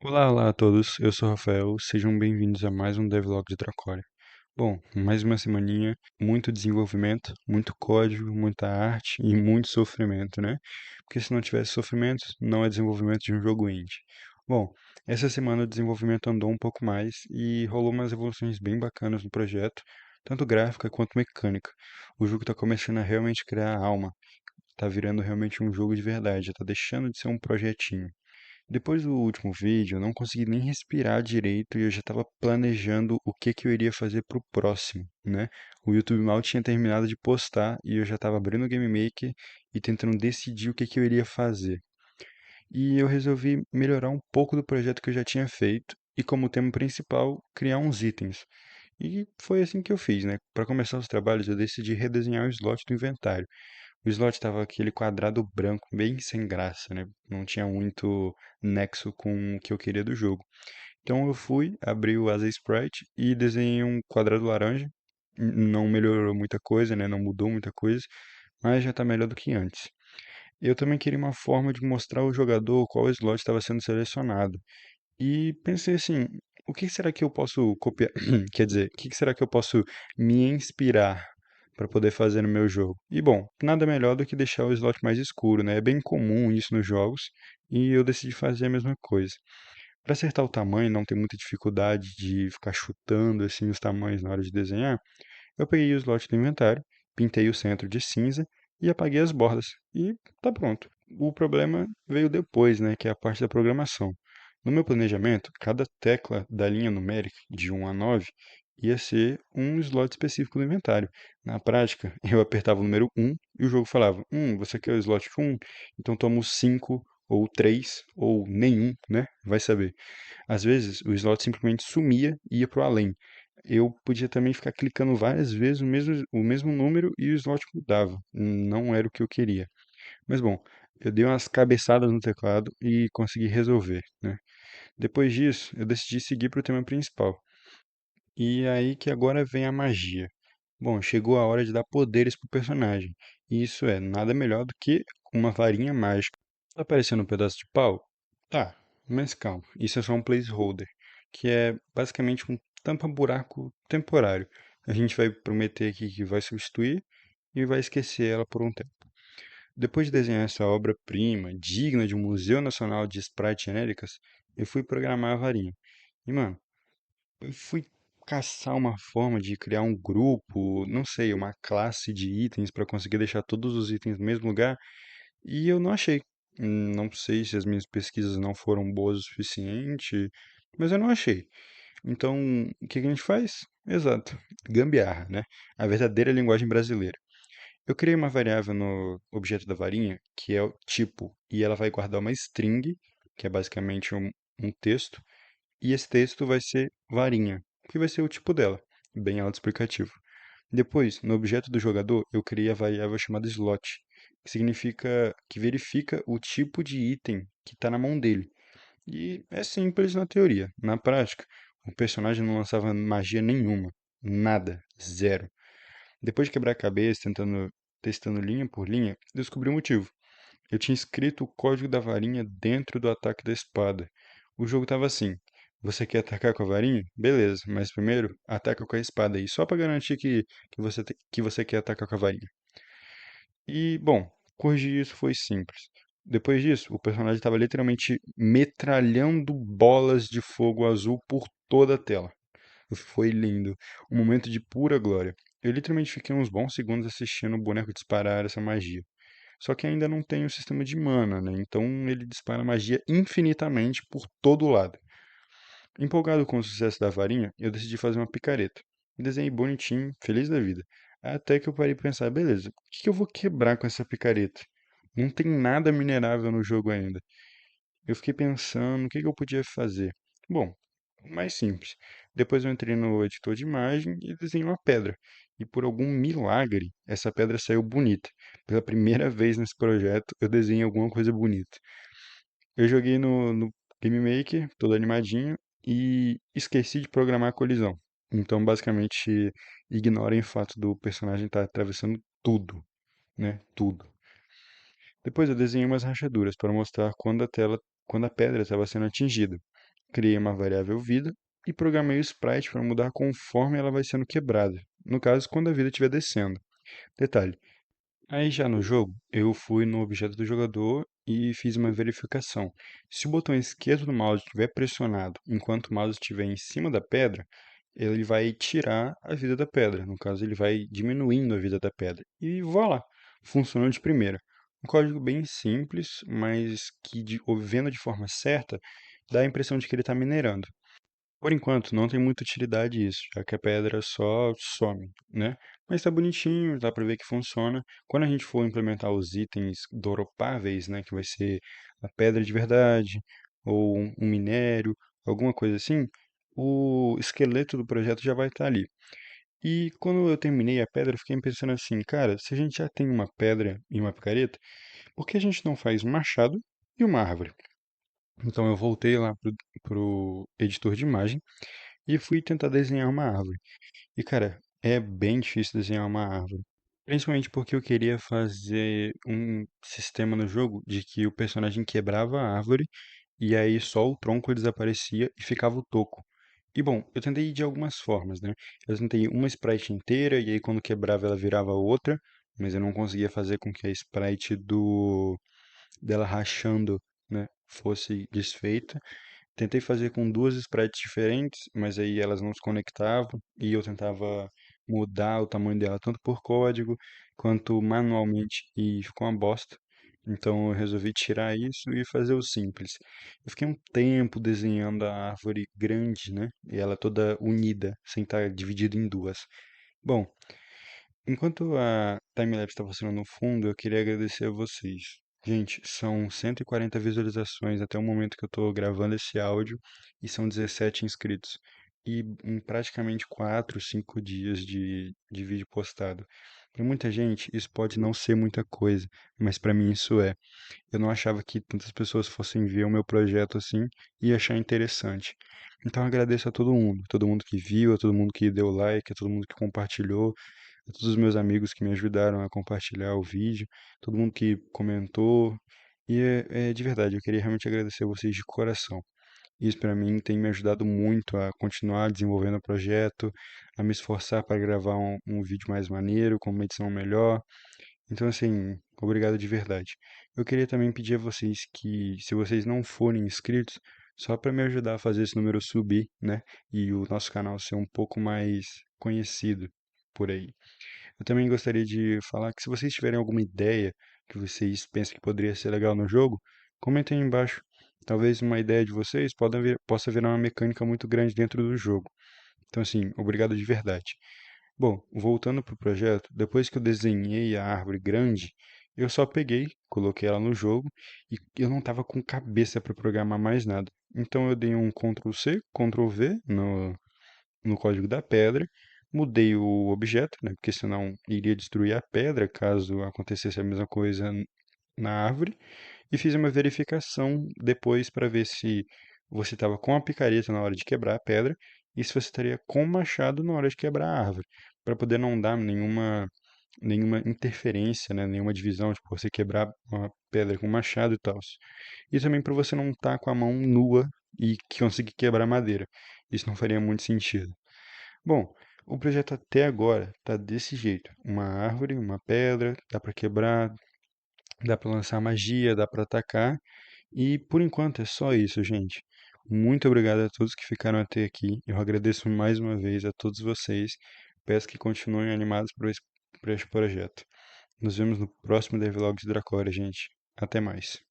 Olá, olá a todos, eu sou o Rafael, sejam bem-vindos a mais um Devlog de Tracória. Bom, mais uma semaninha, muito desenvolvimento, muito código, muita arte e muito sofrimento, né? Porque se não tivesse sofrimento, não é desenvolvimento de um jogo indie. Bom, essa semana o desenvolvimento andou um pouco mais e rolou umas evoluções bem bacanas no projeto, tanto gráfica quanto mecânica. O jogo está começando a realmente criar alma, tá virando realmente um jogo de verdade, tá deixando de ser um projetinho. Depois do último vídeo, eu não consegui nem respirar direito e eu já estava planejando o que que eu iria fazer pro próximo, né? O YouTube mal tinha terminado de postar e eu já estava abrindo o Game Maker e tentando decidir o que que eu iria fazer. E eu resolvi melhorar um pouco do projeto que eu já tinha feito e, como tema principal, criar uns itens. E foi assim que eu fiz, né? Para começar os trabalhos, eu decidi redesenhar o slot do inventário. O slot estava aquele quadrado branco, bem sem graça, né? Não tinha muito nexo com o que eu queria do jogo. Então eu fui, abri o Asa Sprite e desenhei um quadrado laranja. Não melhorou muita coisa, né? Não mudou muita coisa, mas já está melhor do que antes. Eu também queria uma forma de mostrar ao jogador qual slot estava sendo selecionado. E pensei assim, o que será que eu posso copiar? Quer dizer, o que será que eu posso me inspirar para poder fazer no meu jogo? E bom, nada melhor do que deixar o slot mais escuro, né? É bem comum isso nos jogos e eu decidi fazer a mesma coisa. Para acertar o tamanho, não ter muita dificuldade de ficar chutando assim os tamanhos na hora de desenhar, eu peguei o slot do inventário, pintei o centro de cinza e apaguei as bordas. E tá pronto. O problema veio depois, né, que é a parte da programação. No meu planejamento, cada tecla da linha numérica, de 1 a 9, ia ser um slot específico do inventário. Na prática, eu apertava o número 1 e o jogo falava: você quer o slot 1? Então toma o 5 ou 3 ou nenhum, né? Vai saber. Às vezes, o slot simplesmente sumia e ia para o além. Eu podia também ficar clicando várias vezes o mesmo número e o slot mudava. Não era o que eu queria. Mas bom, eu dei umas cabeçadas no teclado e consegui resolver, né? Depois disso, eu decidi seguir para o tema principal. E é aí que agora vem a magia. Bom, chegou a hora de dar poderes pro personagem. E isso é nada melhor do que uma varinha mágica. Tá parecendo um pedaço de pau? Tá, mas calma. Isso é só um placeholder, que é basicamente um tampa-buraco temporário. A gente vai prometer aqui que vai substituir e vai esquecer ela por um tempo. Depois de desenhar essa obra-prima, digna de um Museu Nacional de Sprites Genéricas, eu fui programar a varinha. E, mano, eu fui caçar uma forma de criar um grupo, não sei, uma classe de itens para conseguir deixar todos os itens no mesmo lugar e eu não achei. Não sei se as minhas pesquisas não foram boas o suficiente, mas eu não achei. Então, o que que a gente faz? Exato, gambiarra, né? A verdadeira linguagem brasileira. Eu criei uma variável no objeto da varinha, que é o tipo, e ela vai guardar uma string, que é basicamente um texto, e esse texto vai ser varinha, que vai ser o tipo dela, bem autoexplicativo. Depois, no objeto do jogador, eu criei a variável chamada slot, que significa que verifica o tipo de item que está na mão dele. E é simples na teoria. Na prática, o personagem não lançava magia nenhuma. Nada. Zero. Depois de quebrar a cabeça, testando linha por linha, descobri o motivo. Eu tinha escrito o código da varinha dentro do ataque da espada. O jogo estava assim: você quer atacar com a varinha? Beleza, mas primeiro ataca com a espada aí, só para garantir que você quer atacar com a varinha. E, bom, corrigir isso foi simples. Depois disso, o personagem estava literalmente metralhando bolas de fogo azul por toda a tela. Foi lindo. Um momento de pura glória. Eu literalmente fiquei uns bons segundos assistindo o boneco disparar essa magia. Só que ainda não tem o sistema de mana, né? Então ele dispara magia infinitamente por todo lado. Empolgado com o sucesso da varinha, eu decidi fazer uma picareta. Desenhei bonitinho, feliz da vida. Até que eu parei pra pensar, beleza, o que que eu vou quebrar com essa picareta? Não tem nada minerável no jogo ainda. Eu fiquei pensando o que que eu podia fazer. Bom, o mais simples. Depois eu entrei no editor de imagem e desenhei uma pedra. E por algum milagre, essa pedra saiu bonita. Pela primeira vez nesse projeto, eu desenhei alguma coisa bonita. Eu joguei no Game Maker, todo animadinho, e esqueci de programar a colisão. Então, basicamente, ignorem o fato do personagem estar atravessando tudo, né? Tudo. Depois eu desenhei umas rachaduras para mostrar quando a pedra estava sendo atingida. criei uma variável vida e programei o sprite para mudar conforme ela vai sendo quebrada. No caso, quando a vida estiver descendo. Detalhe, aí já no jogo, eu fui no objeto do jogador e fiz uma verificação. Se o botão esquerdo do mouse estiver pressionado enquanto o mouse estiver em cima da pedra, ele vai tirar a vida da pedra. No caso, ele vai diminuindo a vida da pedra. E voilà, funcionou de primeira. Um código bem simples, mas que, vendo de forma certa, dá a impressão de que ele está minerando. Por enquanto, não tem muita utilidade isso, já que a pedra só some, né? Mas tá bonitinho, dá pra ver que funciona. Quando a gente for implementar os itens dropáveis, né, que vai ser a pedra de verdade, ou um minério, alguma coisa assim, o esqueleto do projeto já vai estar ali. E quando eu terminei a pedra, eu fiquei pensando assim, cara, se a gente já tem uma pedra e uma picareta, por que a gente não faz um machado e uma árvore? Então eu voltei lá pro editor de imagem e fui tentar desenhar uma árvore. E, cara, é bem difícil desenhar uma árvore. Principalmente porque eu queria fazer um sistema no jogo de que o personagem quebrava a árvore e aí só o tronco desaparecia e ficava o toco. E bom, eu tentei de algumas formas, né? Eu tentei uma sprite inteira e aí quando quebrava ela virava outra, mas eu não conseguia fazer com que a sprite dela rachando, né, fosse desfeita. Tentei fazer com duas sprites diferentes, mas aí elas não se conectavam e eu tentava mudar o tamanho dela tanto por código quanto manualmente e ficou uma bosta. Então eu resolvi tirar isso e fazer o simples. Eu fiquei um tempo desenhando a árvore grande, né? E ela toda unida, sem estar dividida em duas. Bom, enquanto a timelapse está funcionando no fundo, eu queria agradecer a vocês. Gente, são 140 visualizações até o momento que eu estou gravando esse áudio e são 17 inscritos. E em praticamente 4, 5 dias de vídeo postado. Para muita gente, isso pode não ser muita coisa, mas para mim isso é. Eu não achava que tantas pessoas fossem ver o meu projeto assim e achar interessante. Então eu agradeço a todo mundo que viu, a todo mundo que deu like, a todo mundo que compartilhou, a todos os meus amigos que me ajudaram a compartilhar o vídeo, todo mundo que comentou. E é de verdade, eu queria realmente agradecer a vocês de coração. Isso para mim tem me ajudado muito a continuar desenvolvendo o projeto, a me esforçar para gravar um vídeo mais maneiro, com uma edição melhor. Então, assim, obrigado de verdade. Eu queria também pedir a vocês que, se vocês não forem inscritos, só para me ajudar a fazer esse número subir, né? E o nosso canal ser um pouco mais conhecido por aí. Eu também gostaria de falar que se vocês tiverem alguma ideia que vocês pensam que poderia ser legal no jogo, comentem aí embaixo. Talvez uma ideia de vocês possa virar uma mecânica muito grande dentro do jogo. Então, assim, obrigado de verdade. Bom, voltando para o projeto, depois que eu desenhei a árvore grande, eu só peguei, coloquei ela no jogo e eu não estava com cabeça para programar mais nada. Então eu dei um Ctrl C, Ctrl V no código da pedra, mudei o objeto, né, porque senão iria destruir a pedra caso acontecesse a mesma coisa na árvore, e fiz uma verificação depois para ver se você estava com a picareta na hora de quebrar a pedra e se você estaria com o machado na hora de quebrar a árvore, para poder não dar nenhuma interferência, né, nenhuma divisão, tipo você quebrar uma pedra com machado e tal. E também para você não estar com a mão nua e conseguir quebrar madeira. Isso não faria muito sentido. Bom, o projeto até agora tá desse jeito. Uma árvore, uma pedra, dá para quebrar, dá para lançar magia, dá para atacar. E por enquanto é só isso, gente. Muito obrigado a todos que ficaram até aqui. Eu agradeço mais uma vez a todos vocês. Peço que continuem animados por esse projeto. Nos vemos no próximo Devlog de Dracória, gente. Até mais.